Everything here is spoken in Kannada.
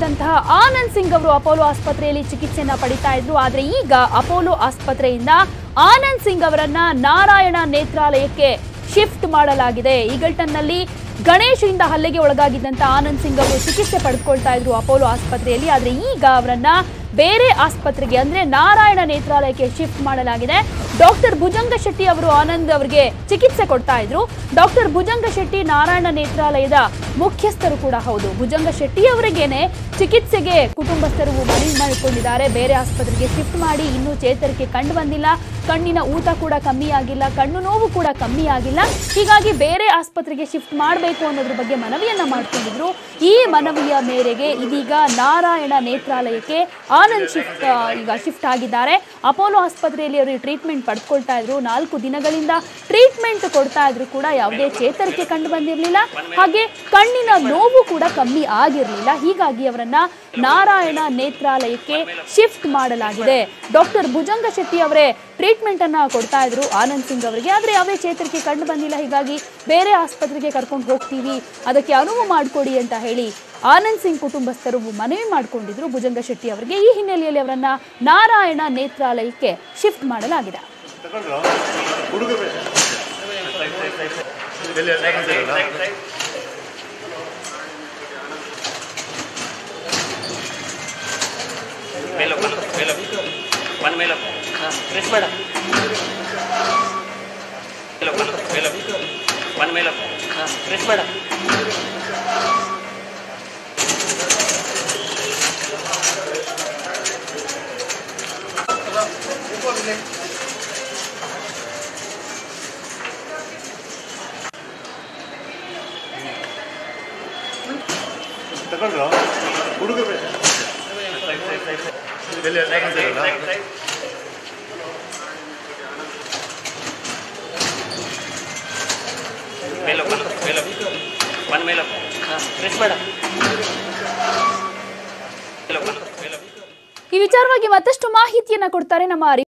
ಆಗಿದ್ದಂತಹ ಆನಂದ್ ಸಿಂಗ್ ಅವರು ಅಪೋಲೋ ಆಸ್ಪತ್ರೆಯಲ್ಲಿ ಚಿಕಿತ್ಸೆಯನ್ನ ಪಡಿತಾ ಇದ್ರು. ಆದ್ರೆ ಈಗ ಅಪೋಲೋ ಆಸ್ಪತ್ರೆಯಿಂದ ಆನಂದ್ ಸಿಂಗ್ ಅವರನ್ನ ನಾರಾಯಣ ನೇತ್ರಾಲಯಕ್ಕೆ ಶಿಫ್ಟ್ ಮಾಡಲಾಗಿದೆ. ಈಗಲ್ಟನ್ನಲ್ಲಿ ಗಣೇಶ್ ಇಂದ ಹಲ್ಲೆಗೆ ಒಳಗಾಗಿದ್ದಂತ ಆನಂದ್ ಸಿಂಗ್ ಅವರು ಚಿಕಿತ್ಸೆ ಪಡೆದುಕೊಳ್ತಾ ಇದ್ರು ಅಪೋಲೋ ಆಸ್ಪತ್ರೆಯಲ್ಲಿ. ಆದ್ರೆ ಈಗ ಅವರನ್ನ ಬೇರೆ ಆಸ್ಪತ್ರೆಗೆ ಅಂದ್ರೆ ನಾರಾಯಣ ನೇತ್ರಾಲಯಕ್ಕೆ ಶಿಫ್ಟ್ ಮಾಡಲಾಗಿದೆ. ಡಾಕ್ಟರ್ ಭುಜಂಗ ಶೆಟ್ಟಿ ಅವರು ಆನಂದ್ ಅವರಿಗೆ ಚಿಕಿತ್ಸೆ ಕೊಡ್ತಾ ಇದ್ರು. ಡಾಕ್ಟರ್ ಭುಜಂಗ ಶೆಟ್ಟಿ ನಾರಾಯಣ ನೇತ್ರಾಲಯದ ಮುಖ್ಯಸ್ಥರು ಕೂಡ ಹೌದು. ಭುಜಂಗ ಶೆಟ್ಟಿ ಅವರಿಗೇನೆ ಚಿಕಿತ್ಸೆಗೆ ಕುಟುಂಬಸ್ಥರು ಮನವಿ ಮಾಡಿಕೊಂಡಿದ್ದಾರೆ. ಬೇರೆ ಆಸ್ಪತ್ರೆಗೆ ಶಿಫ್ಟ್ ಮಾಡಿ ಇನ್ನೂ ಚೇತರಿಕೆ ಕಂಡು ಬಂದಿಲ್ಲ, ಕಣ್ಣಿನ ಊತ ಕೂಡ ಕಮ್ಮಿ ಆಗಿಲ್ಲ, ಕಣ್ಣು ನೋವು ಕೂಡ ಕಮ್ಮಿ ಆಗಿಲ್ಲ, ಹೀಗಾಗಿ ಬೇರೆ ಆಸ್ಪತ್ರೆಗೆ ಶಿಫ್ಟ್ ಮಾಡಬೇಕು ಅನ್ನೋದ್ರ ಬಗ್ಗೆ ಮನವಿಯನ್ನ ಮಾಡ್ಕೊಂಡಿದ್ರು. ಈ ಮನವಿಯ ಮೇರೆಗೆ ಇದೀಗ ನಾರಾಯಣ ನೇತ್ರಾಲಯಕ್ಕೆ ಆನಂದ್ ಈಗ ಶಿಫ್ಟ್ ಆಗಿದ್ದಾರೆ. ಅಪೋಲೋ ಆಸ್ಪತ್ರೆಯಲ್ಲಿ ಅವರು ಟ್ರೀಟ್ಮೆಂಟ್ ಪಡ್ಕೊಳ್ತಾ ಇದ್ರು. 4 ದಿನಗಳಿಂದ ಟ್ರೀಟ್ಮೆಂಟ್ ಕೊಡ್ತಾ ಇದ್ರು ಕೂಡ ಯಾವುದೇ ಚೇತರಿಕೆ ಕಂಡು ಬಂದಿರಲಿಲ್ಲ, ಹಾಗೆ ಕಣ್ಣಿನ ನೋವು ಕೂಡ ಕಮ್ಮಿ ಆಗಿರಲಿಲ್ಲ. ಹೀಗಾಗಿ ಅವರನ್ನ ನಾರಾಯಣ ನೇತ್ರಾಲಯಕ್ಕೆ ಶಿಫ್ಟ್ ಮಾಡಲಾಗಿದೆ. ಡಾಕ್ಟರ್ ಭುಜಂಗ ಶೆಟ್ಟಿ ಅವರೇ ಟ್ರೀಟ್ಮೆಂಟ್ ಅನ್ನ ಕೊಡ್ತಾ ಇದ್ರು ಆನಂದ್ ಸಿಂಗ್ ಅವರಿಗೆ. ಆದ್ರೆ ಯಾವುದೇ ಚೇತರಿಕೆ ಕಂಡು ಬಂದಿಲ್ಲ, ಹೀಗಾಗಿ ಬೇರೆ ಆಸ್ಪತ್ರೆಗೆ ಕರ್ಕೊಂಡು ಹೋಗ್ತೀವಿ, ಅದಕ್ಕೆ ಅನುವು ಮಾಡಿಕೊಡಿ ಅಂತ ಹೇಳಿ ಆನಂದ್ ಸಿಂಗ್ ಕುಟುಂಬಸ್ಥರು ಮನವಿ ಮಾಡಿಕೊಂಡಿದ್ರು ಭುಜಂಗ ಶೆಟ್ಟಿ ಅವರಿಗೆ. ಈ ಹಿನ್ನೆಲೆಯಲ್ಲಿ ಅವರನ್ನ ನಾರಾಯಣ ನೇತ್ರಾಲಯಕ್ಕೆ ಶಿಫ್ಟ್ ಮಾಡಲಾಗಿದೆ. ಈ ವಿಚಾರವಾಗಿ ಮತ್ತಷ್ಟು ಮಾಹಿತಿಯನ್ನ ಕೊಡ್ತಾರೆ ನಮ್ಮ